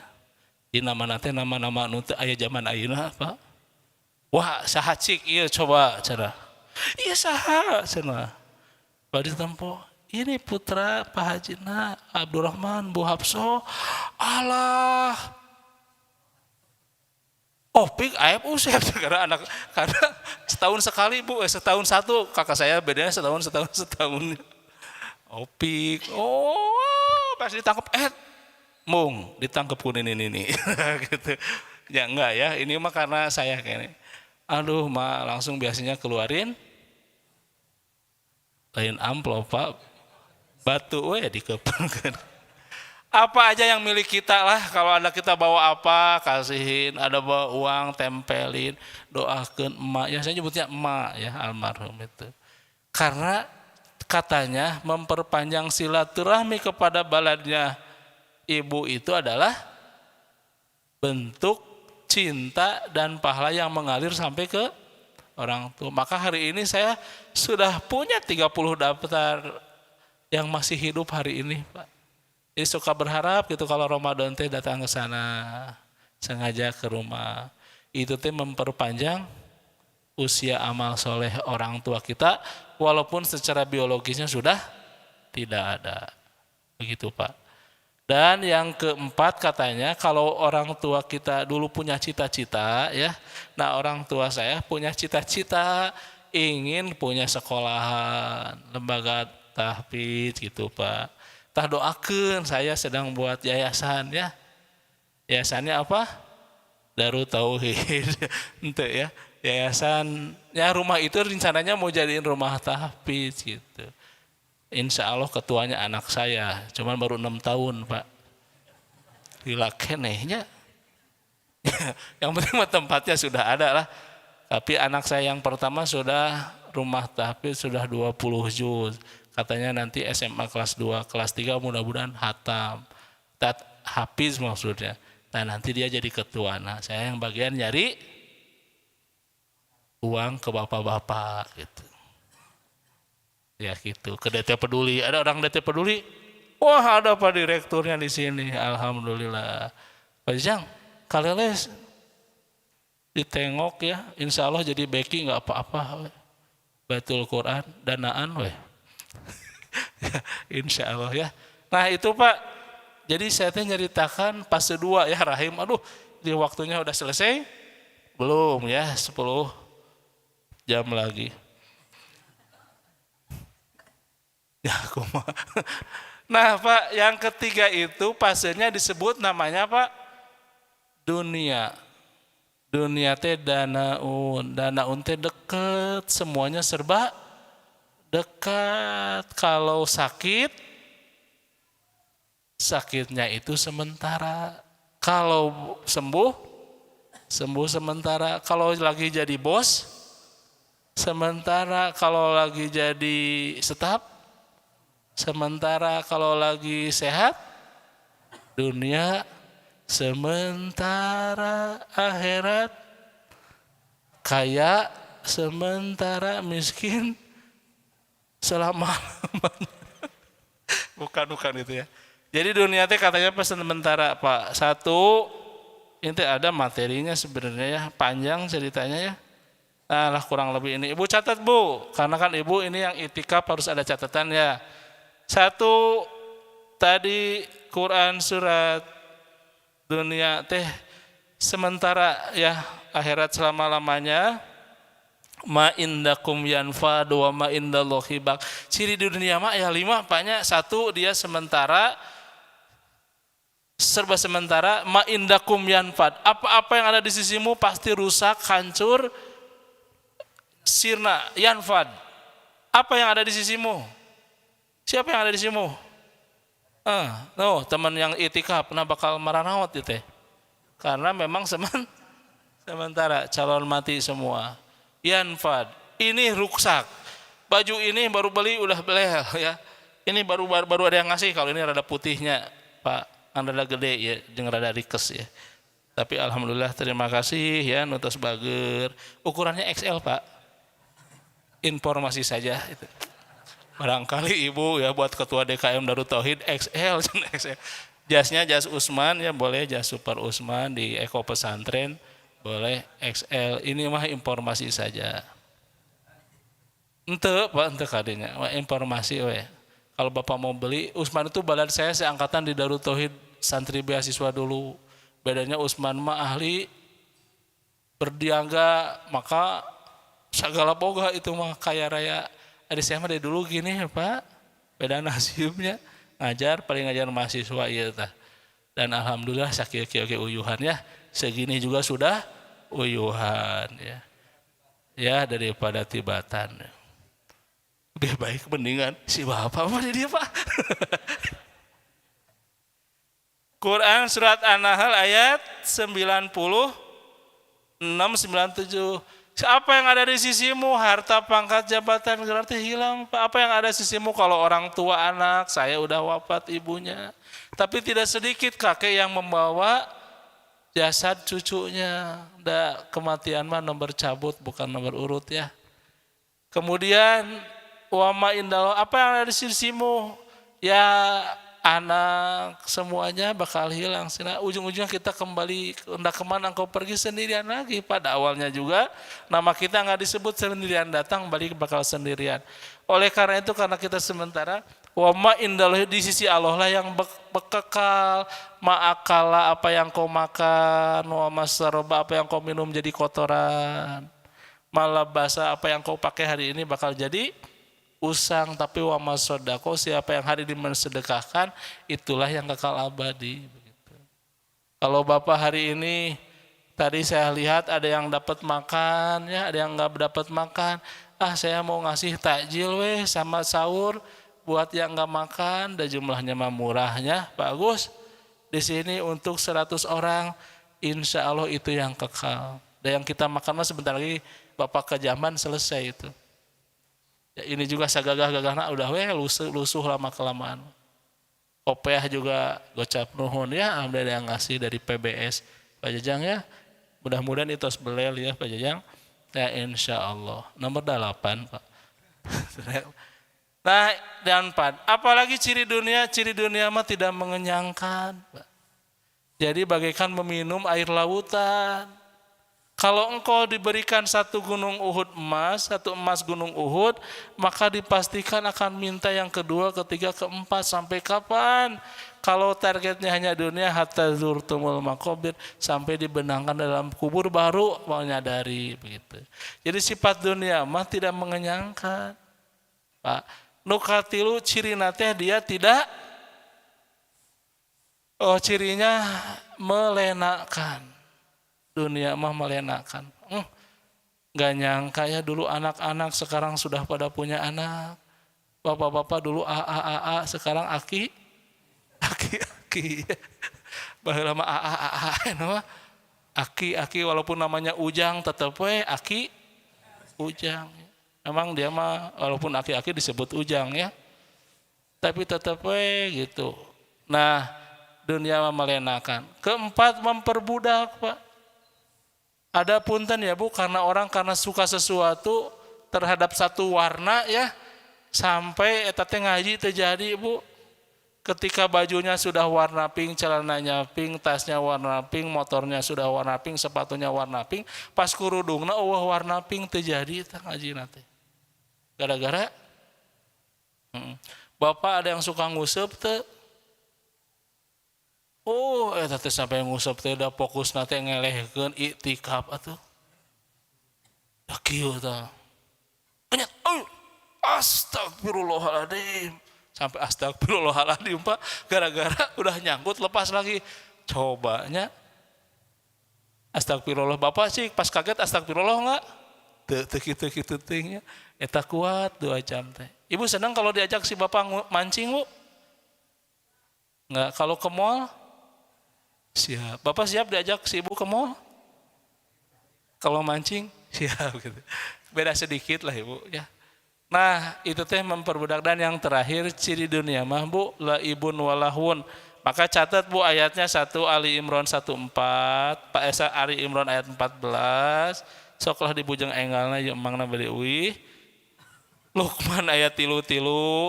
Ini nama teh nama-nama nu teu aya zaman ayeuna Pak. Wah, saha cik ieu coba cara. Iya saha cenah. Bari tempo ini putra Pak Hajina Abdurrahman Bu Hapso. Allah. Opik aib usep karena setahun sekali Bu, setahun satu, kakak saya bedanya setahun. Opik. Pas ditangkap mung ditangkap kunin ini gitu. Ya enggak ya, ini mah karena saya kayaknya. Aduh, langsung biasanya keluarin lain amplop Pak. batu we dikepenkeun. Apa aja yang milik kita lah, kalau ada kita bawa apa kasihin, ada bawa uang tempelin, doakan emak, ya saya nyebutnya emak ya almarhum itu. Karena katanya memperpanjang silaturahmi kepada baladnya ibu itu adalah bentuk cinta dan pahala yang mengalir sampai ke orang tua. Maka hari ini saya sudah punya 30 daftar yang masih hidup hari ini, Pak. Jadi suka berharap gitu kalau Ramadan teh datang ke sana, sengaja ke rumah. Itu teh memperpanjang usia amal soleh orang tua kita, walaupun secara biologisnya sudah tidak ada. Begitu Pak. Dan yang keempat katanya kalau orang tua kita dulu punya cita-cita ya, nah orang tua saya punya cita-cita ingin punya sekolahan, lembaga tahfidz gitu Pak. Tah doakeun saya sedang buat yayasan ya. Yayasannya apa? Darut Tauhid. Ente ya. Yayasan ya rumah itu rencananya mau jadiin rumah tahfidz gitu. Insya Allah ketuanya anak saya, cuman baru 6 tahun Pak. Gila kenehnya. Yang penting tempatnya sudah ada lah. Tapi anak saya yang pertama sudah rumah tahfidz sudah 20 juz. Katanya nanti SMA kelas 2, kelas 3 mudah-mudahan hatam. Hafiz maksudnya. Nah nanti dia jadi ketua. Nah saya yang bagian nyari uang ke bapak-bapak gitu. Ya gitu, ke DT Peduli. Ada orang DT Peduli? Wah ada Pak direkturnya di sini. Alhamdulillah. Pak Jang, kaleles ditengok ya. Insya Allah jadi beki nggak apa-apa. Baitul Quran, danaan weh. Insya Allah ya. Nah itu Pak, jadi saya teh nyeritakan fase 2 ya Rahim. Aduh, di waktunya udah selesai? Belum ya, 10 jam lagi. Ya kumaha. Nah Pak, yang ketiga itu fasenya disebut namanya Pak dunia. Dunia teh danaun teh deket, semuanya serba dekat. Kalau sakit, sakitnya itu sementara. Kalau sembuh, sembuh sementara. Kalau lagi jadi bos, sementara. Kalau lagi jadi staf, sementara. Kalau lagi sehat, dunia sementara, akhirat kaya sementara, miskin selama-lamanya. Bukan itu ya. Jadi dunia teh katanya pesan sementara Pak. Satu, ini ada materinya sebenarnya ya, panjang ceritanya ya. Nah lah kurang lebih ini. Ibu catat Bu, karena kan ibu ini yang itikaf harus ada catatan ya. Satu, tadi Quran surat dunia teh sementara ya, akhirat selama-lamanya. Ma indakum yanfad wa ma indallahi baq. Ciri di dunia mah ya 5 Paknya. 1 dia sementara, serba sementara. Ma indakum yanfad, apa-apa yang ada di sisimu pasti rusak, hancur, sirna. Yanfad, apa yang ada di sisimu? Siapa yang ada di sisimu? Teman yang itikaf nah bakal maranaot itu karena memang sementara, calon mati semua. Yanfad, ini rusak, baju ini baru beli udah belel ya, ini baru ada yang ngasih. Kalau ini rada putihnya Pak, rada gede ya, jeung rada rikes ya. Tapi alhamdulillah terima kasih ya, nutus bager. Ukurannya XL Pak. Informasi saja itu. Barangkali ibu ya buat ketua DKM Darut Tauhid XL. Jasnya jas Usman ya boleh, jas Super Usman di Eko Pesantren. Boleh XL, ini mah informasi saja. Ente Pak, ente kadenya, informasi we. Kalau Bapak mau beli, Usman itu balad saya seangkatan di Darut Tauhid santri beasiswa dulu. Bedanya Usman mah ahli berdiaga, maka segala boga itu mah kaya raya. Adik saya mah dari dulu gini Pak, beda nasibnya. Ngajar, paling ngajar mahasiswa iya tah. Dan alhamdulillah sakit-sakit uyuhan ya. Segini juga sudah uyuhan ya. Ya daripada tibatan. Lebih baik mendingan si bapak mah dia Pak. Quran surat An-Nahl ayat 96-97. Apa yang ada di sisimu, harta, pangkat, jabatan, berarti hilang. Apa yang ada di sisimu kalau orang tua anak, saya udah wafat ibunya. Tapi tidak sedikit kakek yang membawa jasad cucunya. Kematian mah nomor cabut bukan nomor urut ya. Kemudian wama indallah, apa yang ada di sisimu? Ya anak semuanya bakal hilang. Ujung-ujungnya kita kembali, hendak kemana engkau pergi sendirian lagi. Pada awalnya juga nama kita nggak disebut sendirian, datang balik bakal sendirian. Oleh karena itu, karena kita sementara, wama indallah di sisi Allah lah yang bekekal. Ma'akala apa yang kau makan, wa masaraba apa yang kau minum jadi kotoran, malabasa apa yang kau pakai hari ini bakal jadi usang. Tapi wa masodako siapa yang hari ini mensedekahkan itulah yang kekal abadi. Begitu. Kalau Bapak hari ini tadi saya lihat ada yang dapat makan ya, ada yang nggak dapat makan. Saya mau ngasih takjil sama sahur buat yang nggak makan, dan jumlahnya mah murahnya bagus. Di sini untuk 100 orang, insya Allah itu yang kekal. Dan yang kita makan mah sebentar lagi Bapak ke zaman selesai itu. Ya, ini juga sagagah-gagahna udah lusuh lama kelamaan. Kopiah juga gocap nuhun ya, ada yang ngasih dari PBS Pak Jajang ya. Mudah-mudahan itu harus belel ya Pak Jajang. Ya insya Allah. Nomor 8 Pak. Nah dan 4. Apalagi ciri dunia mah tidak mengenyangkan Pak. Jadi bagaikan meminum air lautan. Kalau engkau diberikan satu emas gunung Uhud, maka dipastikan akan minta yang kedua, ketiga, keempat, sampai kapan? Kalau targetnya hanya dunia, hatta zurtumul maqabir, sampai dibenangkan dalam kubur baru menyadari begitu. Jadi sifat dunia mah tidak mengenyangkan. Pak, nukatilu ciri nate dia tidak, cirinya melenakan. Dunia mah melenakan. Gak nyangka ya dulu anak-anak sekarang sudah pada punya anak. Bapak-bapak dulu AA sekarang aki. Baheula mah AA aki walaupun namanya Ujang tetep aki Ujang. Memang dia mah walaupun aki disebut Ujang ya. Tapi tetep gitu. Nah, dunia mah melenakan. Keempat, memperbudak, Pak. Ada punten ya Bu, karena suka sesuatu terhadap satu warna ya, sampai eta teh ngaji terjadi Bu. Ketika bajunya sudah warna pink, celananya pink, tasnya warna pink, motornya sudah warna pink, sepatunya warna pink, pas kurudungna warna pink terjadi eta ngaji nate. Gara-gara Bapak ada yang suka ngusep teh. Eta teh sampai ngusap teh da fokus nate ngelehkeun iktikaf atuh. Da kieu tah. Kenyat, astagfirullahaladzim. Sampai astagfirullahaladzim Pak, gara-gara udah nyangkut lepas lagi. Cobanya astagfirullah, Bapak sih pas kaget astagfirullah enggak? Teu kitu tingnya. Eta kuat 2 jam teh. Ibu senang kalau diajak si Bapak mancing, Bu? Enggak, kalau ke mall? Siap. Bapak siap diajak si Ibu ke mall? Kalau mancing? Siap gitu. Beda sedikit lah Ibu ya. Nah, itu teh memperbudak. Dan yang terakhir ciri dunia mah Bu, laibun walahun. Maka catat Bu ayatnya 1 Ali Imran 1:4, Pak Esa Ali Imran ayat 14. Soklah dibujeng enggalna jeung mangna beli uih. Luqman ayat 3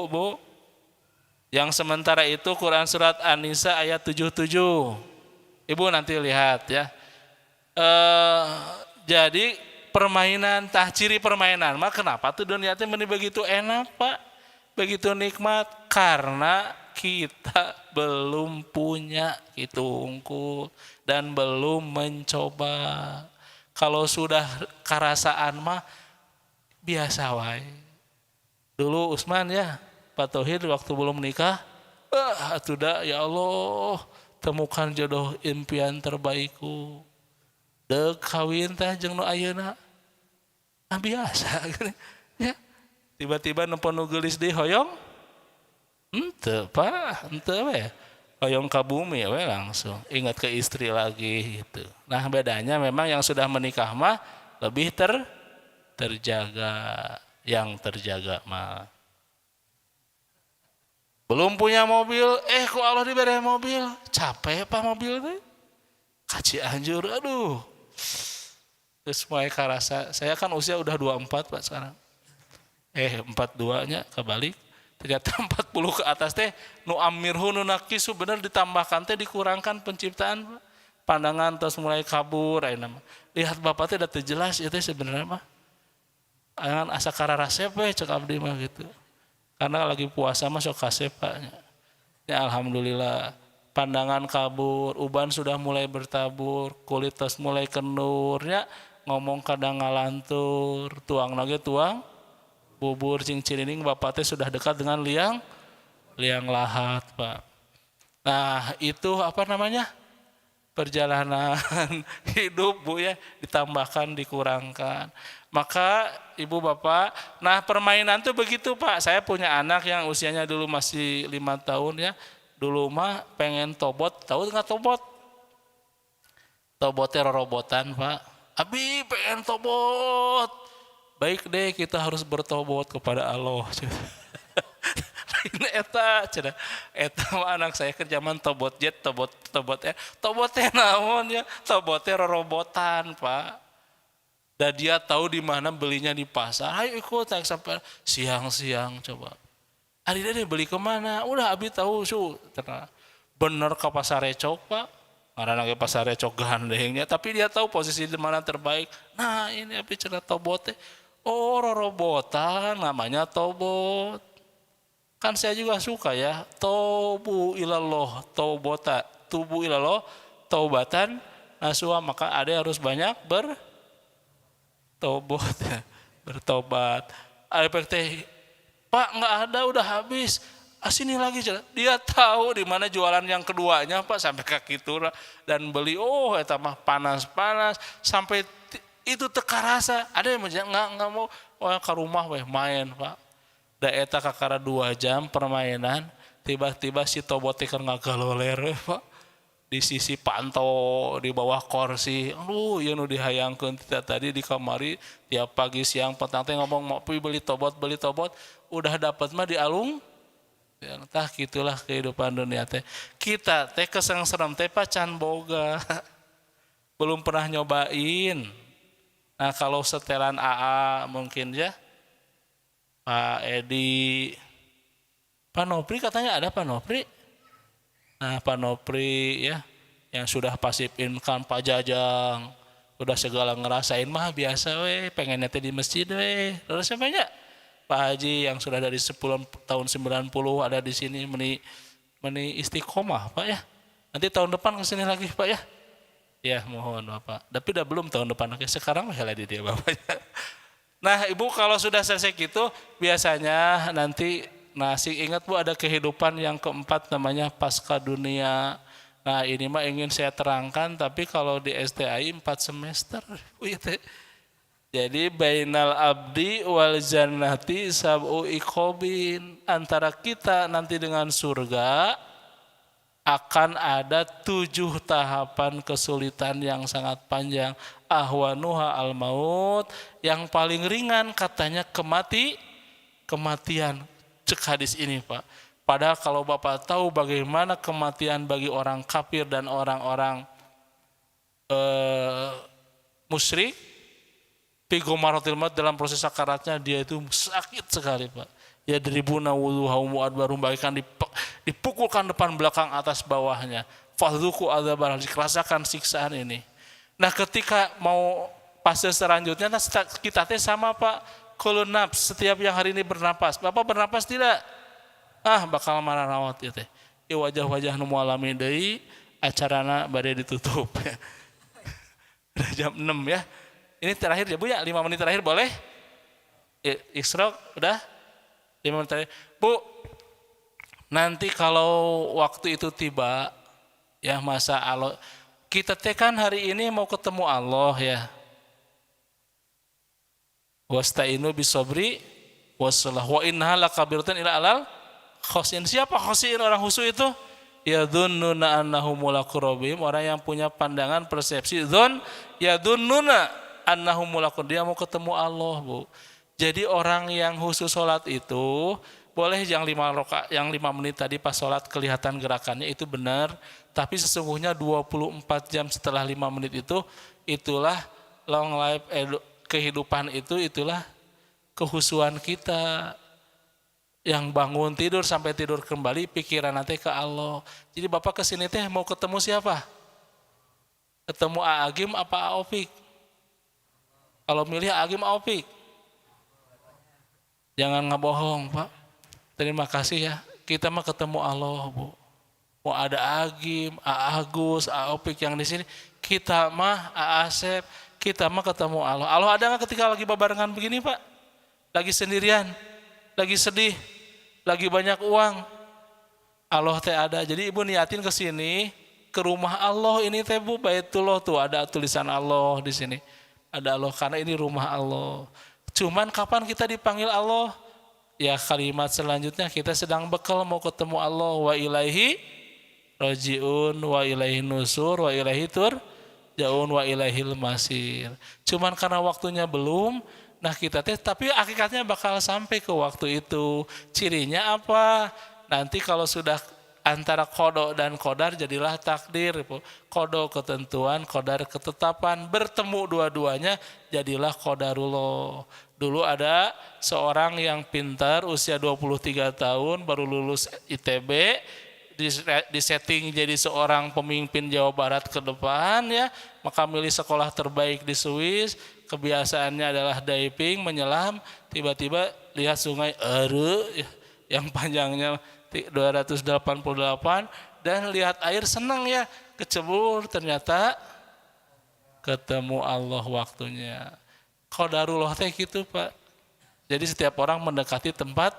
Bu. Yang sementara itu Quran surat An-Nisa ayat 77. Ibu nanti lihat ya. Jadi permainan, ciri permainan mah kenapa tuh dunia teh begitu enak Pak, begitu nikmat, karena kita belum punya gitu unggul dan belum mencoba. Kalau sudah karasaan mah biasa wae. Dulu Usman ya, Pak Tauhid waktu belum nikah, atuh dah ya Allah, temukan jodoh impian terbaikku. Dek kawin teh jeung nu ayeuna. Biasa gitu. Ya. Tiba-tiba nempo nu geulis deui hoyong henteu Pak, henteu we. Hoyong ka bumi we langsung ingat ke istri lagi gitu. Nah bedanya memang yang sudah menikah mah lebih terjaga, yang terjaga mah. Belum punya mobil, ku Allah diberi mobil, capek Pak mobil teh. Kaci anjur, aduh. Terus mulai karasa, saya kan usia udah 24 Pak sekarang. 42-nya kebalik. Ternyata 40 ke atas teh nu amirhu nu nakisu bener ditambahkan teh dikurangkan penciptaan Pak. Pandangan terus mulai kabur ayeuna mah. Lihat Bapak teh da teu jelas ieu teh sebenarnya mah. Angan asa kararasep we cek abdi mah gitu. Karena lagi puasa mah sok kasep Pak. Ya alhamdulillah. Pandangan kabur, uban sudah mulai bertabur, kulit terus mulai kendurnya, ngomong kadang ngalantur, tuang lagi tuang, bubur cing-cirining Bapak teh sudah dekat dengan liang lahat Pak. Nah itu apa namanya? Perjalanan hidup Bu ya, ditambahkan, dikurangkan. Maka Ibu Bapak, nah permainan tuh begitu Pak. Saya punya anak yang usianya dulu masih 5 tahun ya. Dulu mah pengen tobot, tahu nggak tobot? Tobotnya robotan Pak. Abi pengen tobot. Baik deh kita harus bertobot kepada Allah. Ini eta anak saya ke zaman tobot jet, tobotnya naon ya, tobotnya robotan Pak. Dan dia tahu di mana belinya di pasar. Ayo ikut sampai siang-siang coba. Ari deh beli kemana? Udah abi tahu bener ke pasar Recok Pak. Karena ke pasar Recok gandengnya, tapi dia tahu posisi di mana terbaik. Nah ini abi cerita tobotnya. Oh robotan namanya tobot. Kan saya juga suka ya, tubu ilallah taubatan nasuha, maka ada harus banyak bertobat. Ada teh, Pak nggak ada udah habis, sini lagi dia tahu di mana jualan yang keduanya Pak sampai kaki turun dan beli eta mah panas sampai itu teka rasa. Ada yang nggak mau ke rumah main Pak. Da eta kakara 2 jam permainan, tiba-tiba si tobotnya keur ngagaloler Pak. Di sisi panto, di bawah kursi. Aduh, ieu nu dihayangkeun tadi di kamari tiap pagi siang petang teh ngomong mau beli tobot, udah dapat mah di alung. Ya, entah gitulah kehidupan dunia teh. Kita teh kesengserem teh pacan boga. Belum pernah nyobain. Nah, kalau setelan AA mungkin ya. Pak Edi, Pak Nopri katanya ada Pak Nopri. Nah Pak Nopri ya, yang sudah pasif income, Pak Jajang, udah segala ngerasain mah biasa we, pengennya di masjid we. Terus banyak Pak Haji yang sudah dari 10 tahun 90 ada di sini meni istiqomah Pak ya. Nanti tahun depan kesini lagi Pak ya. Ya mohon Bapak. Tapi udah belum tahun depan, oke sekarang lah di dia Bapaknya. Nah Ibu kalau sudah selesai gitu biasanya nanti ingat Bu ada kehidupan yang keempat namanya pasca dunia. Nah ini mah ingin saya terangkan tapi kalau di STAI 4 semester. Jadi bainal abdi wal jannati sab'u iqobin, antara kita nanti dengan surga akan ada 7 tahapan kesulitan yang sangat panjang. Ahwanuha al-maut, yang paling ringan katanya kematian. Cek hadis ini Pak. Padahal kalau Bapak tahu bagaimana kematian bagi orang kafir dan orang-orang musyrik, pigomaratil maut dalam proses sakaratnya dia itu sakit sekali Pak. Ya dribuna wuduhum adbarum, bagikan dipukulkan depan belakang atas bawahnya. Fadzuku adzabar, dirasakan siksaan ini. Nah ketika mau fase selanjutnya nah kita teh sama Pak, kulun nafs, setiap yang hari ini bernapas. Bapak bernapas tidak? Bakal marah rawat ya teh. Wajah-wajah nu alami deui acarana bade ditutup ya. Udah jam 6 ya. Ini terakhir ya Bu ya, 5 menit terakhir boleh? Isrok udah? 5 menit terakhir. Bu, nanti kalau waktu itu tiba ya masa Allah, kita teh kan hari ini mau ketemu Allah ya. Wasta'inu bisobri wassalah. Wa innaha lakabiratun ila alal khosyin. Siapa khosyin orang khusyuk itu? Yadhunnuna annahum mulaqu rabbihim, orang yang punya pandangan persepsi dzon, yadhunnuna annahum mulaqu, dia mau ketemu Allah, Bu. Jadi orang yang khusyuk salat itu boleh yang 5 rakaat, yang 5 menit tadi pas salat kelihatan gerakannya itu benar, tapi sesungguhnya 24 jam setelah 5 menit itu itulah long life kehidupan itulah kehusuan kita. Yang bangun tidur sampai tidur kembali pikiran nanti ke Allah. Jadi Bapak kesini teh mau ketemu siapa? Ketemu Aagim apa Aopik? Kalau milih Aagim Aopik. Jangan ngabohong, Pak. Terima kasih ya. Kita mah ketemu Allah, Bu. Mau ada Agim, Agus, Aopik yang di sini, kita mah Asep, kita mah ketemu Allah. Allah ada nggak ketika lagi babarengan begini, Pak? Lagi sendirian, lagi sedih, lagi banyak uang, Allah teh ada. Jadi ibu niatin ke sini, ke rumah Allah ini teh Bu, Baitullah tuh ada tulisan Allah di sini. Ada Allah karena ini rumah Allah. Cuman kapan kita dipanggil Allah? Ya kalimat selanjutnya kita sedang bekal mau ketemu Allah, wa ilaihi rajiun, wa ilaihi nusur, wa ilaihi turja'un, wa ilaihil masir. Cuman karena waktunya belum. Nah kita tapi hakikatnya bakal sampai ke waktu itu. Cirinya apa? Nanti kalau sudah antara qada dan qadar jadilah takdir. Qada ketentuan, qadar ketetapan. Bertemu dua-duanya jadilah qadarullah. Dulu ada seorang yang pintar usia 23 tahun baru lulus ITB. Di setting jadi seorang pemimpin Jawa Barat ke depan ya. Maka milih sekolah terbaik di Swiss. Kebiasaannya adalah diving, menyelam, tiba-tiba lihat sungai Are yang panjangnya 288 dan lihat air senang ya, kecebur, ternyata ketemu Allah waktunya. Qadarullah teh gitu, Pak. Jadi setiap orang mendekati tempat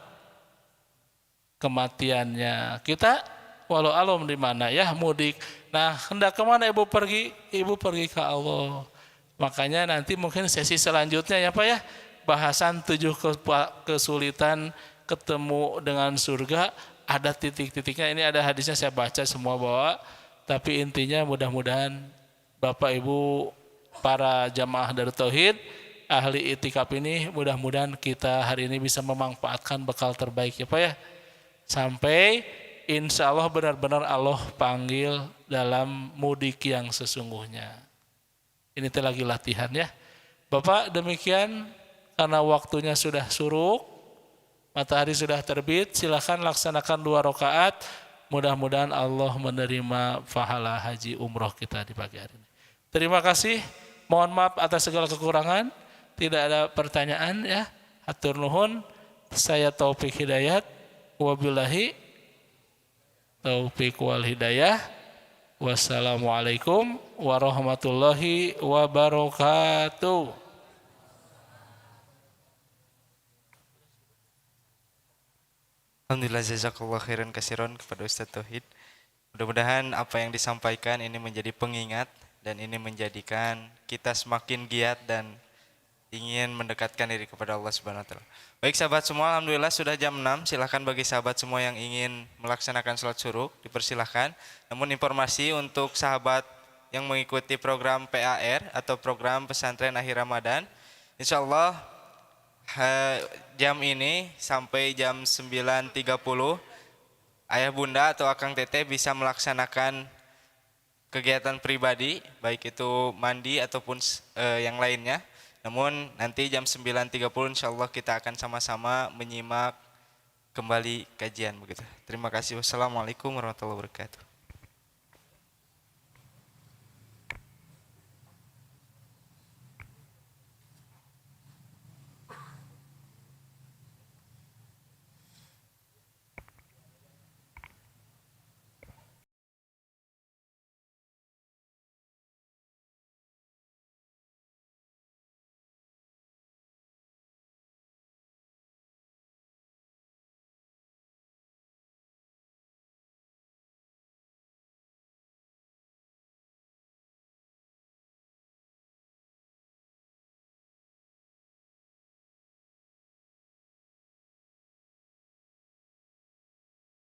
kematiannya. Kita walau alam di mana ya mudik. Nah, hendak kemana ibu pergi? Ibu pergi ke Allah. Makanya nanti mungkin sesi selanjutnya ya Pak ya, bahasan 7 kesulitan ketemu dengan surga, ada titik-titiknya. Ini ada hadisnya saya baca semua bawa, tapi intinya mudah-mudahan Bapak Ibu para jamaah Darut Tauhid, ahli itikaf ini, mudah-mudahan kita hari ini bisa memanfaatkan bekal terbaik ya Pak ya, sampai insya Allah benar-benar Allah panggil dalam mudik yang sesungguhnya. Ini teh lagi latihan ya. Bapak demikian, karena waktunya sudah suruk, matahari sudah terbit, silakan laksanakan 2 rakaat. Mudah-mudahan Allah menerima pahala haji umroh kita di pagi hari ini. Terima kasih. Mohon maaf atas segala kekurangan. Tidak ada pertanyaan ya. Hatur nuhun. Saya Taufik Hidayat. Wabillahi taufiq wal hidayah. Wassalamualaikum warahmatullahi wabarakatuh. Alhamdulillah, jazakallah khairan kasiron kepada Ustaz Tauhid. Mudah-mudahan apa yang disampaikan ini menjadi pengingat dan ini menjadikan kita semakin giat dan ingin mendekatkan diri kepada Allah Subhanahu wa taala. Baik sahabat semua, alhamdulillah sudah jam 6. Silakan bagi sahabat semua yang ingin melaksanakan sholat syuruk dipersilahkan. Namun informasi untuk sahabat yang mengikuti program PAR atau program pesantren akhir Ramadan, insyaallah jam ini sampai jam 9.30 ayah bunda atau akang teteh bisa melaksanakan kegiatan pribadi, baik itu mandi ataupun yang lainnya. Namun nanti jam 9.30 insyaallah kita akan sama-sama menyimak kembali kajian begitu. Terima kasih. Wassalamualaikum warahmatullahi wabarakatuh.